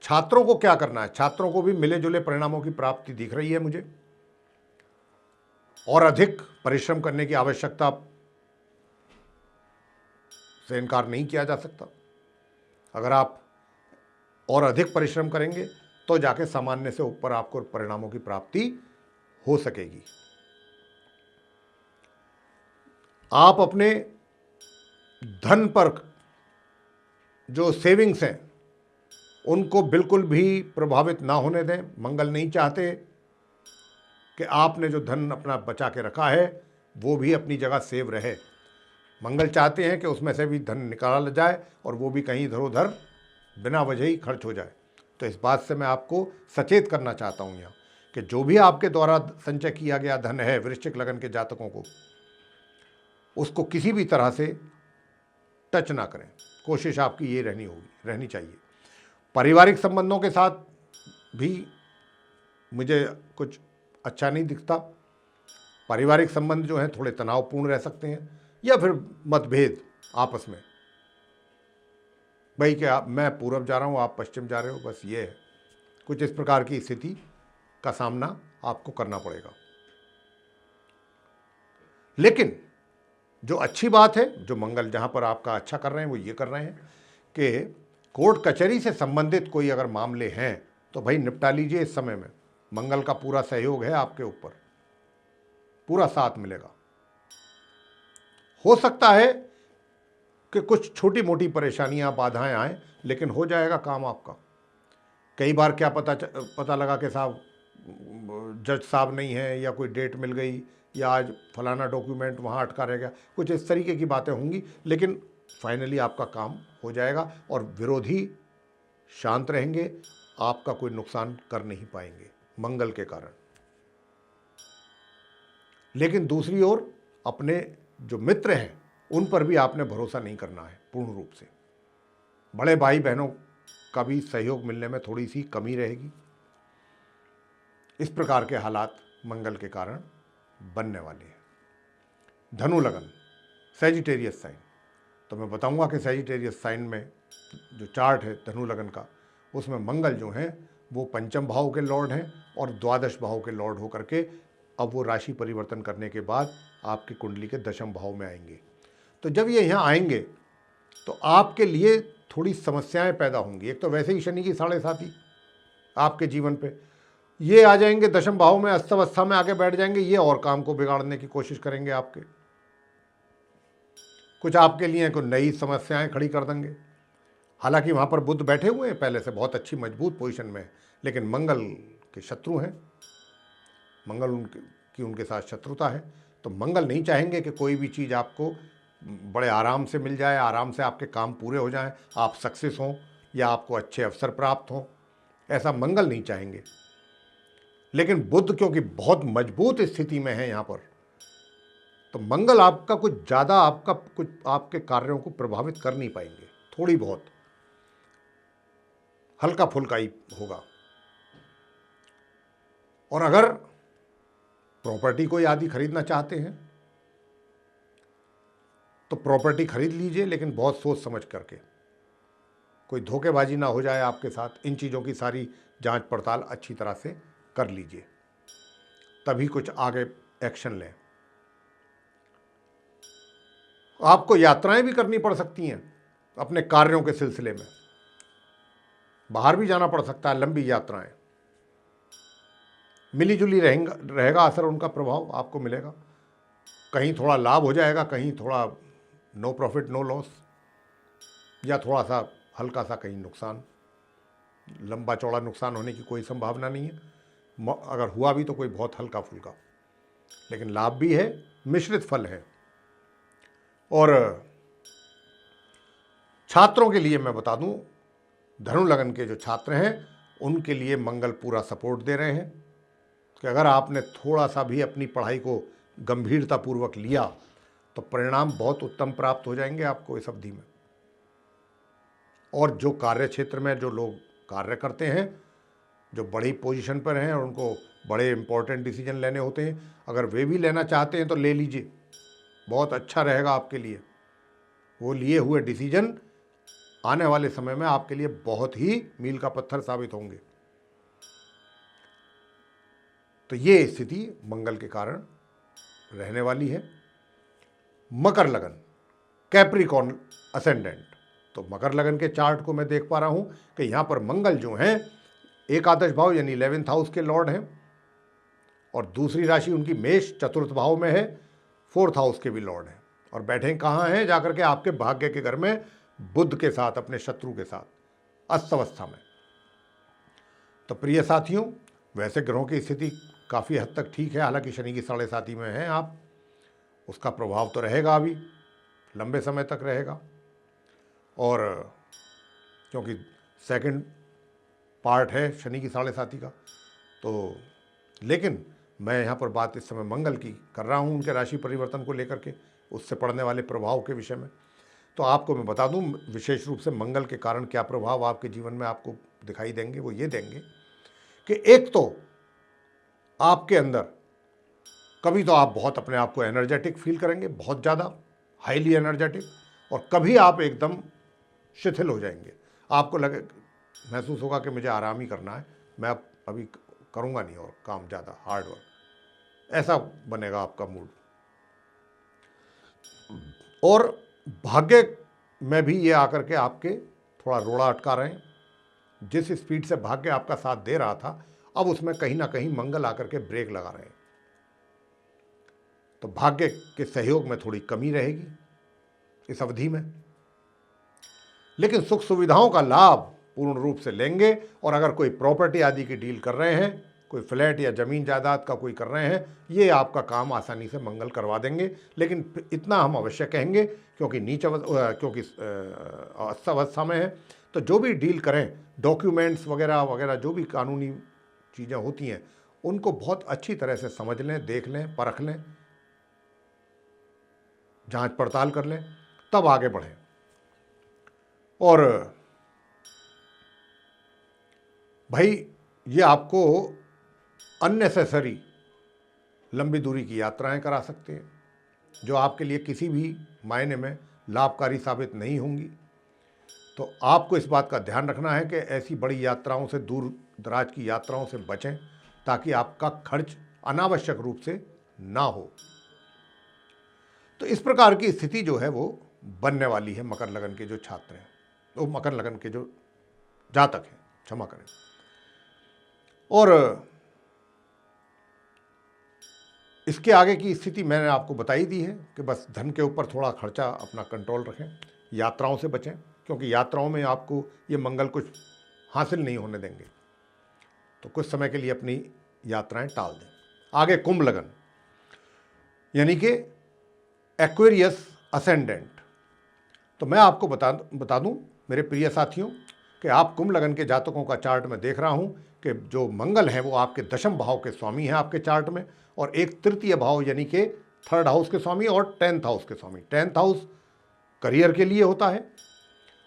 छात्रों को क्या करना है, छात्रों को भी मिले जुले परिणामों की प्राप्ति दिख रही है मुझे, और अधिक परिश्रम करने की आवश्यकता से इनकार नहीं किया जा सकता। अगर आप और अधिक परिश्रम करेंगे तो जाके सामान्य से ऊपर आपको परिणामों की प्राप्ति हो सकेगी। आप अपने धन पर जो सेविंग्स हैं उनको बिल्कुल भी प्रभावित ना होने दें। मंगल नहीं चाहते कि आपने जो धन अपना बचा के रखा है वो भी अपनी जगह सेव रहे। मंगल चाहते हैं कि उसमें से भी धन निकाला जाए और वो भी कहीं इधर उधर बिना वजह ही खर्च हो जाए। तो इस बात से मैं आपको सचेत करना चाहता हूँ यहाँ कि जो भी आपके द्वारा संचय किया गया धन है वृश्चिक लगन के जातकों को, उसको किसी भी तरह से टच ना करें। कोशिश आपकी ये रहनी चाहिए। पारिवारिक संबंधों के साथ भी मुझे कुछ अच्छा नहीं दिखता। पारिवारिक संबंध जो हैं थोड़े तनावपूर्ण रह सकते हैं, या फिर मतभेद आपस में, भाई क्या मैं पूरब जा रहा हूँ आप पश्चिम जा रहे हो, बस ये है। कुछ इस प्रकार की स्थिति का सामना आपको करना पड़ेगा। लेकिन जो अच्छी बात है, जो मंगल जहाँ पर आपका अच्छा कर रहे हैं वो ये कर रहे हैं कि कोर्ट कचहरी से संबंधित कोई अगर मामले हैं तो भाई निपटा लीजिए इस समय में। मंगल का पूरा सहयोग है आपके ऊपर, पूरा साथ मिलेगा। हो सकता है कि कुछ छोटी मोटी परेशानियां बाधाएं आए, लेकिन हो जाएगा काम आपका। कई बार क्या पता लगा कि साहब जज साहब नहीं है, या कोई डेट मिल गई, या आज फलाना डॉक्यूमेंट वहाँ अटका रह गया, कुछ इस तरीके की बातें होंगी, लेकिन फाइनली आपका काम हो जाएगा और विरोधी शांत रहेंगे, आपका कोई नुकसान कर नहीं पाएंगे मंगल के कारण। लेकिन दूसरी ओर अपने जो मित्र हैं उन पर भी आपने भरोसा नहीं करना है पूर्ण रूप से। बड़े भाई बहनों का भी सहयोग मिलने में थोड़ी सी कमी रहेगी। इस प्रकार के हालात मंगल के कारण बनने वाले हैं। धनु लगन, सैजिटेरियस साइन, तो मैं बताऊंगा कि सैजिटेरियस साइन में जो चार्ट है धनु लगन का, उसमें मंगल जो हैं वो पंचम भाव के लॉर्ड हैं और द्वादश भाव के लॉर्ड होकर के अब वो राशि परिवर्तन करने के बाद आपकी कुंडली के दशम भाव में आएंगे। तो जब ये यहाँ आएंगे तो आपके लिए थोड़ी समस्याएं पैदा होंगी। एक तो वैसे ही शनि की 7.5 आपके जीवन पे, ये आ जाएंगे दशम भाव में, अस्तवस्था में आके बैठ जाएंगे, ये और काम को बिगाड़ने की कोशिश करेंगे आपके, कुछ आपके लिए कोई नई समस्याएं खड़ी कर देंगे। हालांकि वहाँ पर बुध बैठे हुए हैं पहले से, बहुत अच्छी मजबूत पोजीशन में है, लेकिन मंगल के शत्रु हैं, मंगल उनके साथ शत्रुता है। तो मंगल नहीं चाहेंगे कि कोई भी चीज़ आपको बड़े आराम से मिल जाए, आराम से आपके काम पूरे हो जाएं, आप सक्सेस हों या आपको अच्छे अवसर प्राप्त हों, ऐसा मंगल नहीं चाहेंगे। लेकिन बुध क्योंकि बहुत मजबूत स्थिति में है यहाँ पर, तो मंगल आपका कुछ ज़्यादा आपके कार्यों को प्रभावित कर नहीं पाएंगे, थोड़ी बहुत हल्का फुल्का ही होगा। और अगर प्रॉपर्टी कोई आदि खरीदना चाहते हैं तो प्रॉपर्टी खरीद लीजिए, लेकिन बहुत सोच समझ करके, कोई धोखेबाजी ना हो जाए आपके साथ। इन चीज़ों की सारी जांच पड़ताल अच्छी तरह से कर लीजिए, तभी कुछ आगे एक्शन लें। आपको यात्राएं भी करनी पड़ सकती हैं अपने कार्यों के सिलसिले में, बाहर भी जाना पड़ सकता है, लंबी यात्राएं। मिली जुली रहेगा असर, उनका प्रभाव आपको मिलेगा। कहीं थोड़ा लाभ हो जाएगा, कहीं थोड़ा नो प्रॉफिट नो लॉस, या थोड़ा सा हल्का सा कहीं नुकसान। लंबा चौड़ा नुकसान होने की कोई संभावना नहीं है, अगर हुआ भी तो कोई बहुत हल्का फुल्का, लेकिन लाभ भी है, मिश्रित फल है। और छात्रों के लिए मैं बता दूं, धनु लगन के जो छात्र हैं उनके लिए मंगल पूरा सपोर्ट दे रहे हैं कि अगर आपने थोड़ा सा भी अपनी पढ़ाई को गंभीरतापूर्वक लिया तो परिणाम बहुत उत्तम प्राप्त हो जाएंगे आपको इस अवधि में। और जो कार्य क्षेत्र में जो लोग कार्य करते हैं, जो बड़ी पोजीशन पर हैं और उनको बड़े इंपॉर्टेंट डिसीजन लेने होते हैं, अगर वे भी लेना चाहते हैं तो ले लीजिए, बहुत अच्छा रहेगा आपके लिए। वो लिए हुए डिसीजन आने वाले समय में आपके लिए बहुत ही मील का पत्थर साबित होंगे। तो ये स्थिति मंगल के कारण रहने वाली है। मकर लगन, कैप्रिकॉर्न असेंडेंट, तो मकर लगन के चार्ट को मैं देख पा रहा हूं कि यहां पर मंगल जो हैं एकादश भाव यानी 11th हाउस के लॉर्ड हैं, और दूसरी राशि उनकी मेष चतुर्थ भाव में है, 4th हाउस के भी लॉर्ड हैं, और बैठे कहाँ हैं, जाकर के आपके भाग्य के घर में बुध के साथ, अपने शत्रु के साथ अस्तवस्था में। तो प्रिय साथियों, वैसे ग्रहों की स्थिति काफ़ी हद तक ठीक है, हालांकि शनि की 7.5 में हैं आप, उसका प्रभाव तो रहेगा, अभी लंबे समय तक रहेगा। और क्योंकि सेकंड पार्ट है शनि की 7.5 का, तो लेकिन मैं यहाँ पर बात इस समय मंगल की कर रहा हूँ, उनके राशि परिवर्तन को लेकर के, उससे पड़ने वाले प्रभाव के विषय में। तो आपको मैं बता दूँ विशेष रूप से मंगल के कारण क्या प्रभाव आपके जीवन में आपको दिखाई देंगे। वो ये देंगे कि एक तो आपके अंदर कभी तो आप बहुत अपने आप को एनर्जेटिक फील करेंगे, बहुत ज़्यादा हाईली एनर्जेटिक, और कभी आप एकदम शिथिल हो जाएंगे। आपको महसूस होगा कि मुझे आराम ही करना है, मैं अभी करूँगा नहीं और काम ज़्यादा हार्ड वर्क, ऐसा बनेगा आपका मूड। और भाग्य में भी ये आकर के आपके थोड़ा रोड़ा अटका रहे हैं। जिस स्पीड से भाग्य आपका साथ दे रहा था, अब उसमें कहीं ना कहीं मंगल आकर के ब्रेक लगा रहे हैं। तो भाग्य के सहयोग में थोड़ी कमी रहेगी इस अवधि में, लेकिन सुख सुविधाओं का लाभ पूर्ण रूप से लेंगे। और अगर कोई प्रॉपर्टी आदि की डील कर रहे हैं, कोई फ्लैट या ज़मीन जायदाद का कोई कर रहे हैं, ये आपका काम आसानी से मंगल करवा देंगे। लेकिन इतना हम अवश्य कहेंगे, क्योंकि अवस्था में है, तो जो भी डील करें, डॉक्यूमेंट्स वगैरह वगैरह जो भी कानूनी चीज़ें होती हैं, उनको बहुत अच्छी तरह से समझ लें, देख लें, परख लें, जांच पड़ताल कर लें, तब आगे बढ़ें। और भाई ये आपको अननेसेसरी लंबी दूरी की यात्राएं करा सकते हैं जो आपके लिए किसी भी मायने में लाभकारी साबित नहीं होंगी। तो आपको इस बात का ध्यान रखना है कि ऐसी बड़ी यात्राओं से, दूर दराज की यात्राओं से बचें ताकि आपका खर्च अनावश्यक रूप से ना हो। तो इस प्रकार की स्थिति जो है वो बनने वाली है मकर लगन के जो छात्र हैं, वो मकर लगन के जो जातक हैं, क्षमा करें। और इसके आगे की स्थिति मैंने आपको बताई दी है कि बस धन के ऊपर थोड़ा खर्चा अपना कंट्रोल रखें, यात्राओं से बचें, क्योंकि यात्राओं में आपको ये मंगल कुछ हासिल नहीं होने देंगे। तो कुछ समय के लिए अपनी यात्राएं टाल दें। आगे कुंभ लगन यानी कि एक्वेरियस असेंडेंट। तो मैं आपको बता दूं मेरे प्रिय साथियों कि आप कुंभ लगन के जातकों का चार्ट में देख रहा हूं कि जो मंगल है वो आपके दशम भाव के स्वामी हैं आपके चार्ट में, और एक तृतीय भाव यानी कि थर्ड हाउस के स्वामी और 10th हाउस के स्वामी। 10th हाउस करियर के लिए होता है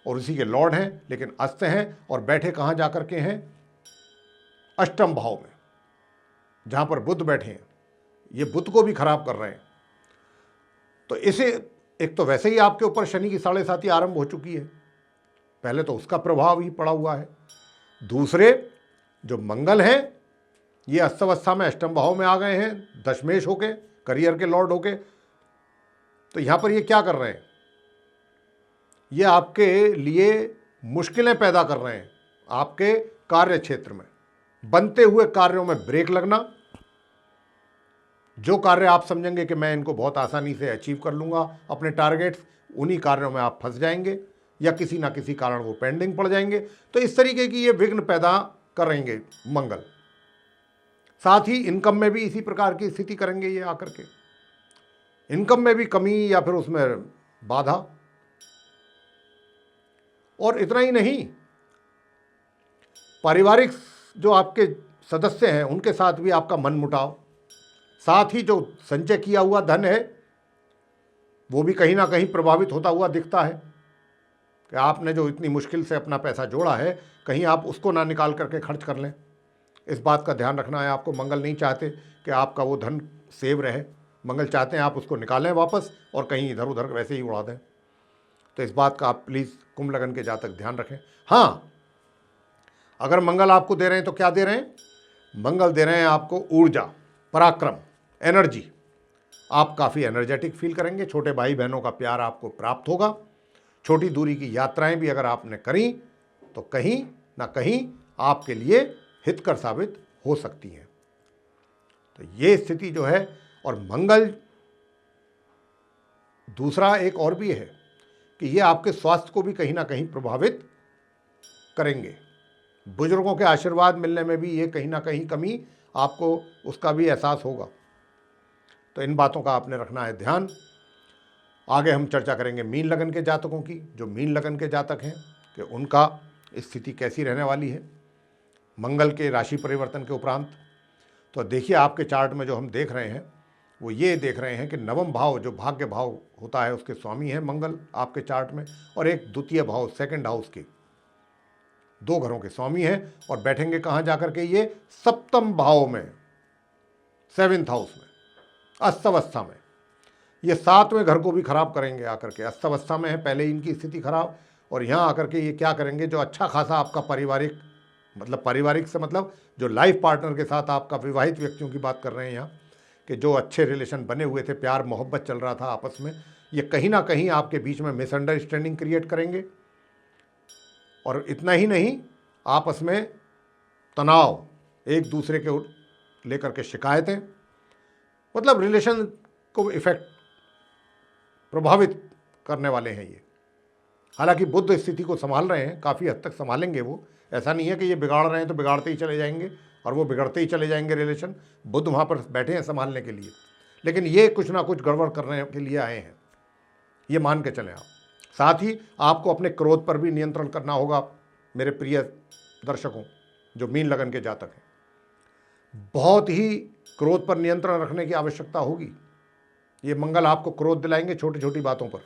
और उसी के लॉर्ड हैं, लेकिन अस्त हैं और बैठे कहाँ जा कर के हैं? अष्टम भाव में, जहाँ पर बुध बैठे हैं। ये बुध को भी खराब कर रहे हैं। तो इसे एक तो वैसे ही आपके ऊपर शनि की 7.5 आरंभ हो चुकी है, पहले तो उसका प्रभाव ही पड़ा हुआ है। दूसरे जो मंगल हैं ये अस्तवस्था में अष्टम भाव में आ गए हैं, दशमेश होके, करियर के लॉर्ड होके। तो यहाँ पर ये क्या कर रहे हैं? ये आपके लिए मुश्किलें पैदा कर रहे हैं। आपके कार्य क्षेत्र में बनते हुए कार्यों में ब्रेक लगना, जो कार्य आप समझेंगे कि मैं इनको बहुत आसानी से अचीव कर लूँगा अपने टारगेट्स, उन्हीं कार्यों में आप फंस जाएंगे या किसी ना किसी कारण वो पेंडिंग पड़ जाएंगे। तो इस तरीके की ये विघ्न पैदा करेंगे मंगल। साथ ही इनकम में भी इसी प्रकार की स्थिति करेंगे ये आकर के, इनकम में भी कमी या फिर उसमें बाधा। और इतना ही नहीं, पारिवारिक जो आपके सदस्य हैं उनके साथ भी आपका मन मुटाव, साथ ही जो संचय किया हुआ धन है वो भी कहीं ना कहीं प्रभावित होता हुआ दिखता है कि आपने जो इतनी मुश्किल से अपना पैसा जोड़ा है कहीं आप उसको ना निकाल करके खर्च कर लें। इस बात का ध्यान रखना है आपको। मंगल नहीं चाहते कि आपका वो धन सेव रहे, मंगल चाहते हैं आप उसको निकालें वापस और कहीं इधर उधर वैसे ही उड़ा दें। तो इस बात का आप प्लीज़ कुंभ लगन के जातक ध्यान रखें। हाँ, अगर मंगल आपको दे रहे हैं तो क्या दे रहे हैं? मंगल दे रहे हैं आपको ऊर्जा, पराक्रम, एनर्जी। आप काफ़ी एनर्जेटिक फील करेंगे, छोटे भाई बहनों का प्यार आपको प्राप्त होगा। छोटी दूरी की यात्राएं भी अगर आपने करी तो कहीं ना कहीं आपके लिए हितकर साबित हो सकती हैं। तो ये स्थिति जो है, और मंगल दूसरा एक और भी है कि ये आपके स्वास्थ्य को भी कहीं ना कहीं प्रभावित करेंगे। बुजुर्गों के आशीर्वाद मिलने में भी ये कहीं ना कहीं कमी आपको उसका भी एहसास होगा। तो इन बातों का आपने रखना है ध्यान। आगे हम चर्चा करेंगे मीन लगन के जातकों की। जो मीन लगन के जातक हैं कि उनका स्थिति कैसी रहने वाली है मंगल के राशि परिवर्तन के उपरांत। तो देखिए आपके चार्ट में जो हम देख रहे हैं वो ये देख रहे हैं कि नवम भाव जो भाग्य भाव होता है उसके स्वामी है मंगल आपके चार्ट में, और एक द्वितीय भाव सेकंड हाउस के 2 घरों के स्वामी हैं। और बैठेंगे कहाँ जाकर के? ये सप्तम भाव में, 7th हाउस में, अस्तवस्था में। ये 7वें घर को भी खराब करेंगे आकर के। अस्तवस्था में है, पहले इनकी स्थिति खराब, और यहाँ आकर के ये क्या करेंगे? जो अच्छा खासा आपका पारिवारिक से मतलब जो लाइफ पार्टनर के साथ आपका, विवाहित व्यक्तियों की बात कर रहे हैं यहाँ, कि जो अच्छे रिलेशन बने हुए थे, प्यार मोहब्बत चल रहा था आपस में, ये कहीं ना कहीं आपके बीच में मिसअंडरस्टैंडिंग क्रिएट करेंगे। और इतना ही नहीं, आपस में तनाव, एक दूसरे के लेकर के शिकायतें, मतलब रिलेशन को इफेक्ट प्रभावित करने वाले हैं ये। हालांकि बुध स्थिति को संभाल रहे हैं, काफ़ी हद तक संभालेंगे वो। ऐसा नहीं है कि ये बिगाड़ रहे हैं तो बिगाड़ते ही चले जाएंगे और वो बिगड़ते ही चले जाएंगे रिलेशन। बुध वहाँ पर बैठे हैं संभालने के लिए, लेकिन ये कुछ ना कुछ गड़बड़ करने के लिए आए हैं, ये मान के चलें आप। साथ ही आपको अपने क्रोध पर भी नियंत्रण करना होगा मेरे प्रिय दर्शकों जो मीन लगन के जातक हैं। बहुत ही क्रोध पर नियंत्रण रखने की आवश्यकता होगी। ये मंगल आपको क्रोध दिलाएंगे छोटी छोटी बातों पर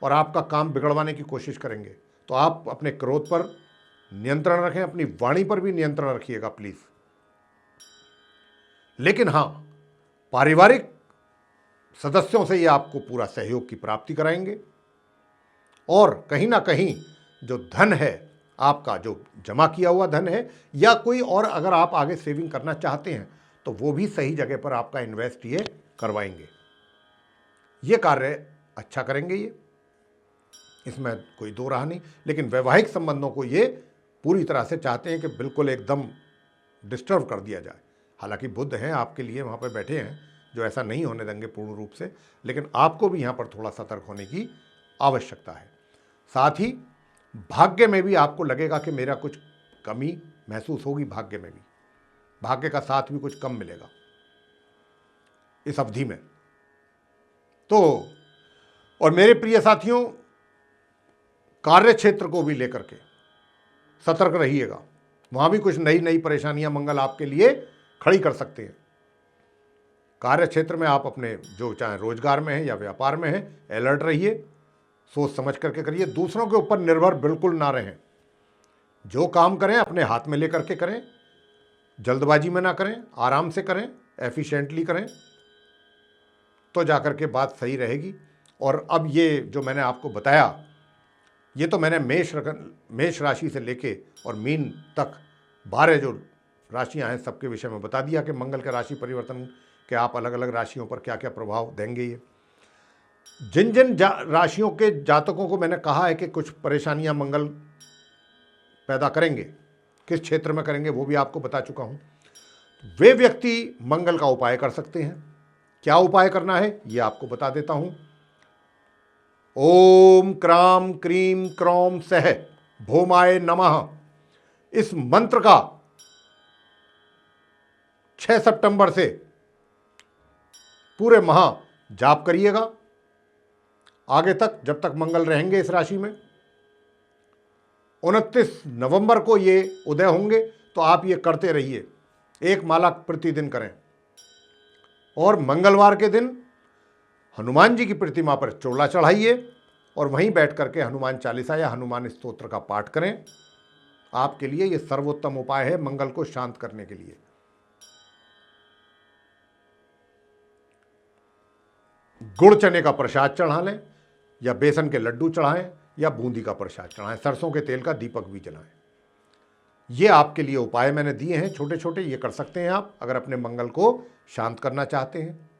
और आपका काम बिगड़वाने की कोशिश करेंगे। तो आप अपने क्रोध पर नियंत्रण रखें, अपनी वाणी पर भी नियंत्रण रखिएगा प्लीज। लेकिन हां, पारिवारिक सदस्यों से ये आपको पूरा सहयोग की प्राप्ति कराएंगे और कहीं ना कहीं जो धन है आपका, जो जमा किया हुआ धन है, या कोई और अगर आप आगे सेविंग करना चाहते हैं तो वो भी सही जगह पर आपका इन्वेस्ट ये करवाएंगे। ये कार्य अच्छा करेंगे ये, इसमें कोई दो राह नहीं। लेकिन वैवाहिक संबंधों को ये पूरी तरह से चाहते हैं कि बिल्कुल एकदम डिस्टर्ब कर दिया जाए। हालांकि बुद्ध हैं आपके लिए वहाँ पर बैठे हैं जो ऐसा नहीं होने देंगे पूर्ण रूप से, लेकिन आपको भी यहाँ पर थोड़ा सतर्क होने की आवश्यकता है। साथ ही भाग्य में भी आपको लगेगा कि मेरा कुछ कमी महसूस होगी, भाग्य में भी, भाग्य का साथ भी कुछ कम मिलेगा इस अवधि में। तो और मेरे प्रिय साथियों, कार्य क्षेत्र को भी लेकर के सतर्क रहिएगा, वहां भी कुछ नई नई परेशानियां मंगल आपके लिए खड़ी कर सकते हैं। कार्य क्षेत्र में आप अपने जो चाहे रोजगार में है या व्यापार में है, अलर्ट रहिए, सोच समझ करके करिए, दूसरों के ऊपर निर्भर बिल्कुल ना रहें। जो काम करें अपने हाथ में लेकर के करें, जल्दबाजी में ना करें, आराम से करें, एफिशिएंटली करें, तो जाकर के बात सही रहेगी। और अब ये जो मैंने आपको बताया, ये तो मैंने मेष राशि से लेके और मीन तक 12 जो राशियां हैं सबके विषय में बता दिया कि मंगल के राशि परिवर्तन के आप अलग अलग राशियों पर क्या क्या प्रभाव देंगे। ये जिन जिन राशियों के जातकों को मैंने कहा है कि कुछ परेशानियां मंगल पैदा करेंगे, किस क्षेत्र में करेंगे वो भी आपको बता चुका हूं। वे व्यक्ति मंगल का उपाय कर सकते हैं। क्या उपाय करना है ये आपको बता देता हूं। ओम क्राम क्रीम क्रौम सह भौमाय नमः, इस मंत्र का 6 सितंबर से पूरे माह जाप करिएगा, आगे तक जब तक मंगल रहेंगे इस राशि में। 29 नवंबर को ये उदय होंगे, तो आप ये करते रहिए, 1 माला प्रतिदिन करें। और मंगलवार के दिन हनुमान जी की प्रतिमा पर चोला चढ़ाइए और वहीं बैठ करके हनुमान चालीसा या हनुमान स्तोत्र का पाठ करें। आपके लिए यह सर्वोत्तम उपाय है मंगल को शांत करने के लिए। गुड़ चने का प्रसाद चढ़ा लें, या बेसन के लड्डू चढ़ाएं, या बूंदी का प्रसाद चढ़ाएं, सरसों के तेल का दीपक भी जलाएं। ये आपके लिए उपाय मैंने दिए हैं छोटे छोटे, ये कर सकते हैं आप अगर अपने मंगल को शांत करना चाहते हैं।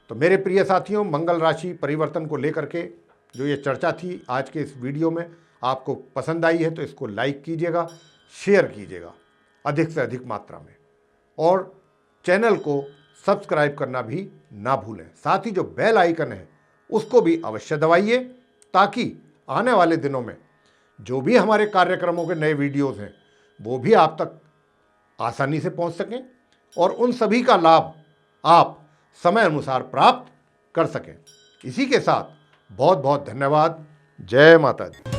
तो मेरे प्रिय साथियों, मंगल राशि परिवर्तन को लेकर के जो ये चर्चा थी आज के इस वीडियो में, आपको पसंद आई है तो इसको लाइक कीजिएगा, शेयर कीजिएगा अधिक से अधिक मात्रा में, और चैनल को सब्सक्राइब करना भी ना भूलें। साथ ही जो बेल आइकन है उसको भी अवश्य दबाइए, ताकि आने वाले दिनों में जो भी हमारे कार्यक्रमों के नए वीडियोस हैं वो भी आप तक आसानी से पहुंच सकें और उन सभी का लाभ आप समय अनुसार प्राप्त कर सकें। इसी के साथ बहुत बहुत धन्यवाद। जय माता दी।